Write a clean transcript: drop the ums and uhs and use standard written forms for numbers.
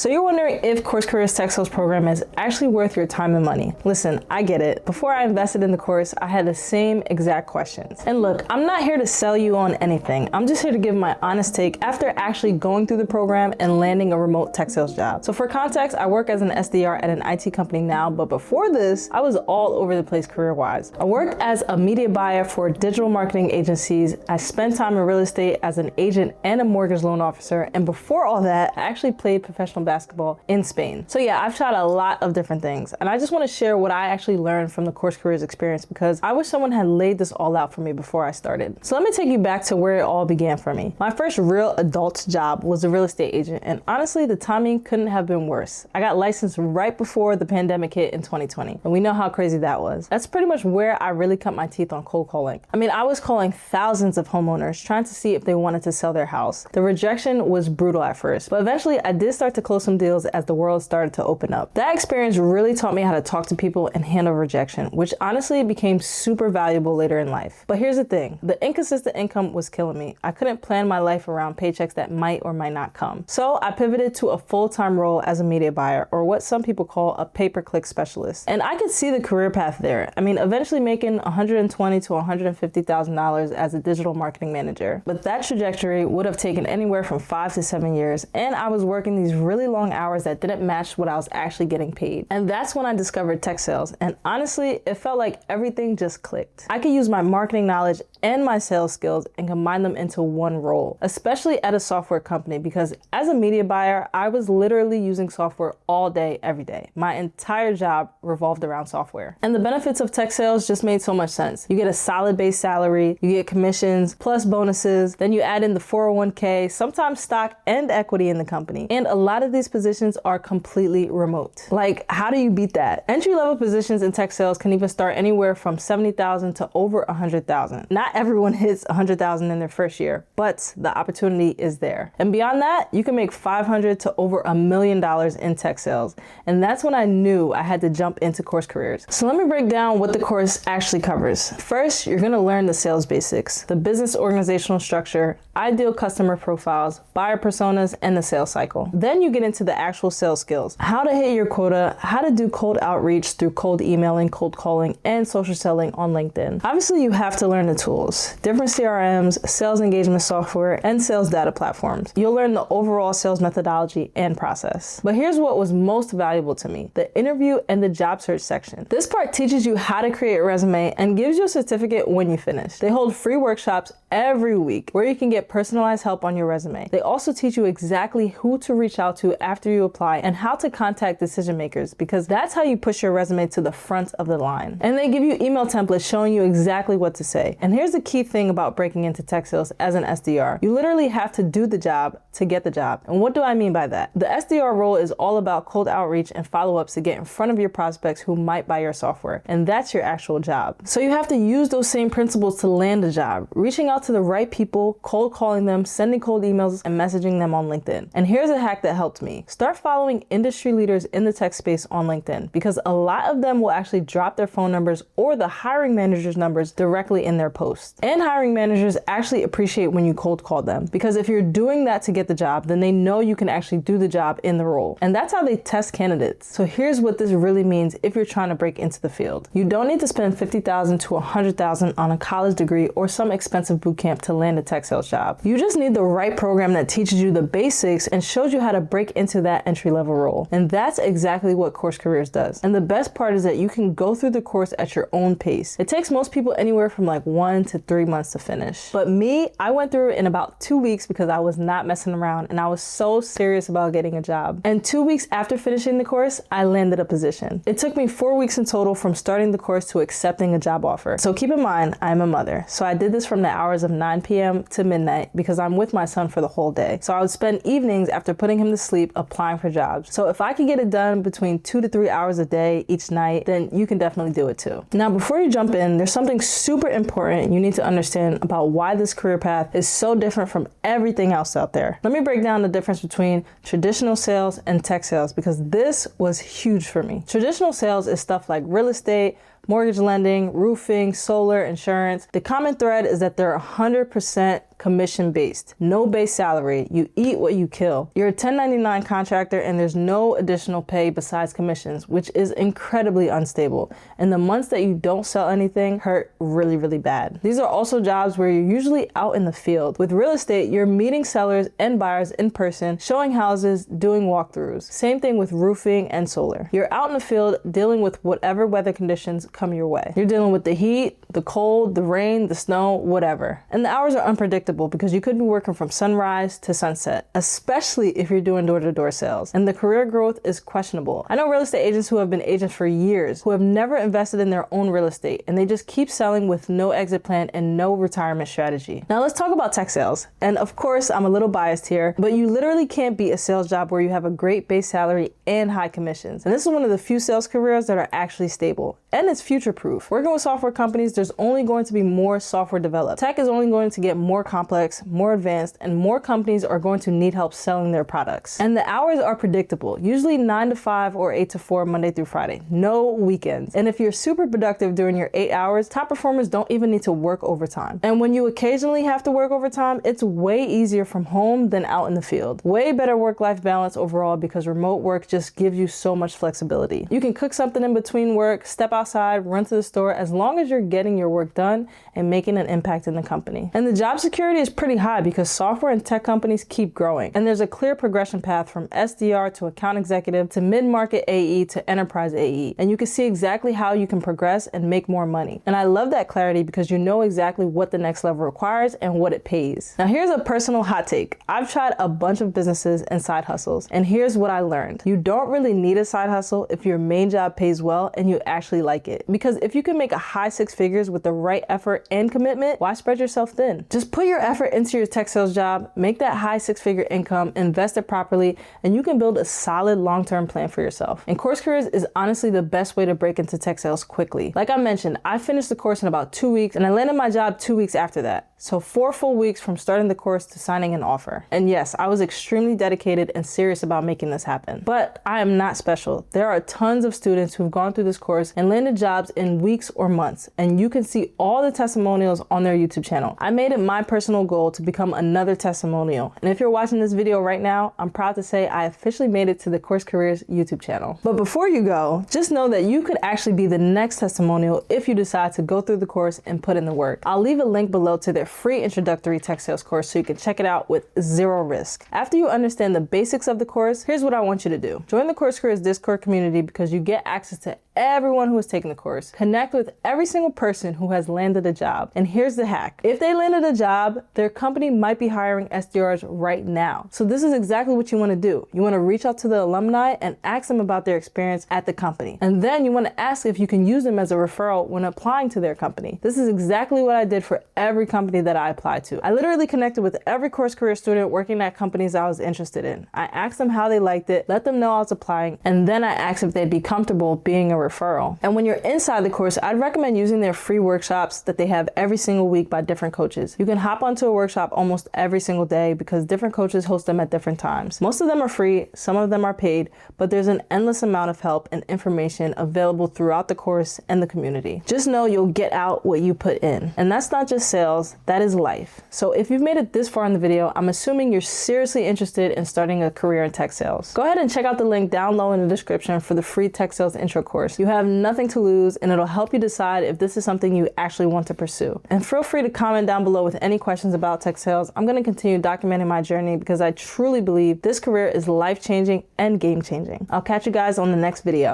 So you're wondering if CourseCareers Tech Sales program is actually worth your time and money. Listen, I get it. Before I invested in the course, I had the same exact questions. And look, I'm not here to sell you on anything. I'm just here to give my honest take after actually going through the program and landing a remote tech sales job. So for context, I work as an SDR at an IT company now, but before this, I was all over the place career-wise. I worked as a media buyer for digital marketing agencies. I spent time in real estate as an agent and a mortgage loan officer. And before all that, I actually played professional basketball in Spain. So yeah, I've tried a lot of different things. And I just want to share what I actually learned from the CourseCareers experience because I wish someone had laid this all out for me before I started. So let me take you back to where it all began for me. My first real adult job was a real estate agent. And honestly, the timing couldn't have been worse. I got licensed right before the pandemic hit in 2020. And we know how crazy that was. That's pretty much where I really cut my teeth on cold calling. I mean, I was calling thousands of homeowners trying to see if they wanted to sell their house. The rejection was brutal at first, but eventually I did start to close some deals as the world started to open up. That experience really taught me how to talk to people and handle rejection, which honestly became super valuable later in life. But here's the thing, the inconsistent income was killing me. I couldn't plan my life around paychecks that might or might not come. So I pivoted to a full-time role as a media buyer, or what some people call a pay-per-click specialist. And I could see the career path there. I mean, eventually making $120,000 to $150,000 as a digital marketing manager. But that trajectory would have taken anywhere from 5 to 7 years. And I was working these really long hours that didn't match what I was actually getting paid. And that's when I discovered tech sales. And honestly, it felt like everything just clicked. I could use my marketing knowledge and my sales skills and combine them into one role, especially at a software company, because as a media buyer, I was literally using software all day, every day. My entire job revolved around software. And the benefits of tech sales just made so much sense. You get a solid base salary, you get commissions, plus bonuses, then you add in the 401k, sometimes stock and equity in the company. And a lot of these positions are completely remote. Like, how do you beat that? Entry-level positions in tech sales can even start anywhere from $70,000 to over $100,000. Not everyone hits $100,000 in their first year, but the opportunity is there. And beyond that, you can make $500,000 to over $1 million in tech sales. And that's when I knew I had to jump into CourseCareers. So let me break down what the course actually covers. First, you're going to learn the sales basics, the business organizational structure, ideal customer profiles, buyer personas, and the sales cycle. Then you get into the actual sales skills, how to hit your quota, how to do cold outreach through cold emailing, cold calling, and social selling on LinkedIn. Obviously, you have to learn the tools, different CRMs, sales engagement software, and sales data platforms. You'll learn the overall sales methodology and process. But here's what was most valuable to me, the interview and the job search section. This part teaches you how to create a resume and gives you a certificate when you finish. They hold free workshops every week where you can get personalized help on your resume. They also teach you exactly who to reach out to after you apply and how to contact decision makers, because that's how you push your resume to the front of the line. And they give you email templates showing you exactly what to say. And here's the key thing about breaking into tech sales as an SDR. You literally have to do the job to get the job. And what do I mean by that? The SDR role is all about cold outreach and follow-ups to get in front of your prospects who might buy your software. And that's your actual job. So you have to use those same principles to land a job, reaching out to the right people, cold calling them, sending cold emails, and messaging them on LinkedIn. And here's a hack that helped me. Start following industry leaders in the tech space on LinkedIn, because a lot of them will actually drop their phone numbers or the hiring manager's numbers directly in their posts. And hiring managers actually appreciate when you cold call them, because if you're doing that to get the job, then they know you can actually do the job in the role. And that's how they test candidates. So here's what this really means if you're trying to break into the field. You don't need to spend $50,000 to $100,000 on a college degree or some expensive boot camp to land a tech sales job. You just need the right program that teaches you the basics and shows you how to break into that entry-level role. And that's exactly what CourseCareers does. And the best part is that you can go through the course at your own pace. It takes most people anywhere from like 1 to 3 months to finish. But me, I went through it in about 2 weeks because I was not messing around and I was so serious about getting a job. And 2 weeks after finishing the course, I landed a position. It took me 4 weeks in total from starting the course to accepting a job offer. So keep in mind, I'm a mother. So I did this from the hours of 9 p.m. to midnight because I'm with my son for the whole day. So I would spend evenings after putting him to sleep applying for jobs. So if I could get it done between 2 to 3 hours a day each night, then you can definitely do it too. Now, before you jump in, there's something super important you need to understand about why this career path is so different from everything else out there. Let me break down the difference between traditional sales and tech sales, because this was huge for me. Traditional sales is stuff like real estate, mortgage lending, roofing, solar, insurance. The common thread is that they're 100% commission-based. No base salary. You eat what you kill. You're a 1099 contractor and there's no additional pay besides commissions, which is incredibly unstable. And the months that you don't sell anything hurt really, really bad. These are also jobs where you're usually out in the field. With real estate, you're meeting sellers and buyers in person, showing houses, doing walkthroughs. Same thing with roofing and solar. You're out in the field dealing with whatever weather conditions come your way. You're dealing with the heat, the cold, the rain, the snow, whatever. And the hours are unpredictable because you could be working from sunrise to sunset, especially if you're doing door-to-door sales. And the career growth is questionable. I know real estate agents who have been agents for years, who have never invested in their own real estate, and they just keep selling with no exit plan and no retirement strategy. Now let's talk about tech sales. And of course, I'm a little biased here, but you literally can't beat a sales job where you have a great base salary and high commissions. And this is one of the few sales careers that are actually stable. And it's future-proof. Working with software companies, there's only going to be more software developed. Tech is only going to get more complex, more advanced, and more companies are going to need help selling their products. And the hours are predictable, usually 9 to 5 or 8 to 4, Monday through Friday. No weekends. And if you're super productive during your 8 hours, top performers don't even need to work overtime. And when you occasionally have to work overtime, it's way easier from home than out in the field. Way better work-life balance overall because remote work just gives you so much flexibility. You can cook something in between work, step outside, run to the store, as long as you're getting your work done and making an impact in the company. And the job security is pretty high because software and tech companies keep growing. And there's a clear progression path from SDR to account executive to mid-market AE to enterprise AE. And you can see exactly how you can progress and make more money. And I love that clarity because you know exactly what the next level requires and what it pays. Now here's a personal hot take. I've tried a bunch of businesses and side hustles, and here's what I learned. You don't really need a side hustle if your main job pays well and you actually like it. Because if you can make a high 6 figures with the right effort and commitment, why spread yourself thin? Just put your effort into your tech sales job, make that high 6-figure income, invest it properly, and you can build a solid long-term plan for yourself. And CourseCareers is honestly the best way to break into tech sales quickly. Like I mentioned, I finished the course in about 2 weeks and I landed my job 2 weeks after that. So 4 full weeks from starting the course to signing an offer. And yes, I was extremely dedicated and serious about making this happen. But I am not special. There are tons of students who've gone through this course and landed jobs in weeks or months. And you can see all the testimonials on their YouTube channel. I made it my personal goal to become another testimonial. And if you're watching this video right now, I'm proud to say I officially made it to the CourseCareers YouTube channel. But before you go, just know that you could actually be the next testimonial if you decide to go through the course and put in the work. I'll leave a link below to their free introductory tech sales course so you can check it out with 0 risk. After you understand the basics of the course, here's what I want you to do. Join the CourseCareers Discord community because you get access to everyone who has taken the course. Connect with every single person who has landed a job. And here's the hack. If they landed a job, their company might be hiring SDRs right now. So this is exactly what you want to do. You want to reach out to the alumni and ask them about their experience at the company. And then you want to ask if you can use them as a referral when applying to their company. This is exactly what I did for every company that I applied to. I literally connected with every CourseCareers student working at companies I was interested in. I asked them how they liked it, let them know I was applying, and then I asked if they'd be comfortable being a referral. And when you're inside the course, I'd recommend using their free workshops that they have every single week by different coaches. You can hop onto a workshop almost every single day because different coaches host them at different times. Most of them are free, some of them are paid, but there's an endless amount of help and information available throughout the course and the community. Just know you'll get out what you put in. And that's not just sales, that is life. So if you've made it this far in the video, I'm assuming you're seriously interested in starting a career in tech sales. Go ahead and check out the link down low in the description for the free tech sales intro course. You have nothing to lose and it'll help you decide if this is something you actually want to pursue. And feel free to comment down below with any questions about tech sales. I'm going to continue documenting my journey because I truly believe this career is life-changing and game-changing. I'll catch you guys on the next video.